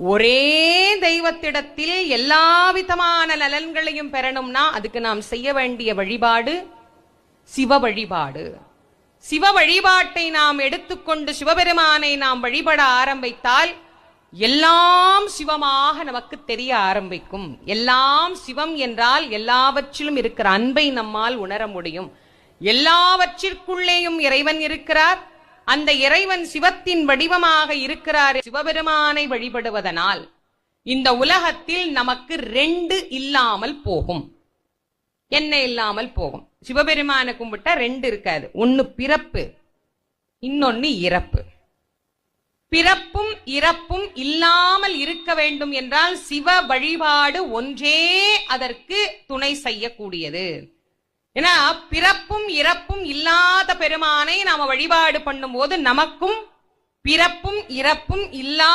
ஒரே தெய்வத்திடத்தில் எல்லா விதமான நலன்களையும் பெறணும்னா அதுக்கு நாம் செய்ய வேண்டிய வழிபாடு சிவ வழிபாடு. சிவ வழிபாட்டை நாம் எடுத்துக்கொண்டு சிவபெருமானை நாம் வழிபட ஆரம்பித்தால் எல்லாம் சிவமாக நமக்கு தெரிய ஆரம்பிக்கும். எல்லாம் சிவம் என்றால் எல்லாவற்றிலும் இருக்கிற அன்பை நம்மால் உணர முடியும். எல்லாவற்றிற்குள்ளேயும் இறைவன் இருக்கிறார். அந்த இறைவன் சிவத்தின் வடிவமாக இருக்கிறார். சிவபெருமானை வழிபடுவதனால் இந்த உலகத்தில் நமக்கு 2 இல்லாமல் போகும். என்ன இல்லாமல் போகும்? சிவபெருமான கும்பிட்டா 2 இருக்காது. ஒன்னு பிறப்பு, இன்னொன்னு இறப்பு. பிறப்பும் இறப்பும் இல்லாமல் இருக்க வேண்டும் என்றால் சிவ வழிபாடு ஒன்றே அதற்கு துணை செய்யக்கூடியது. ஏன்னா பிறப்பும் இறப்பும் இல்லாத பெருமானை நாம வழிபாடு பண்ணும் போது நமக்கும் பிறப்பும் இறப்பும் இல்லா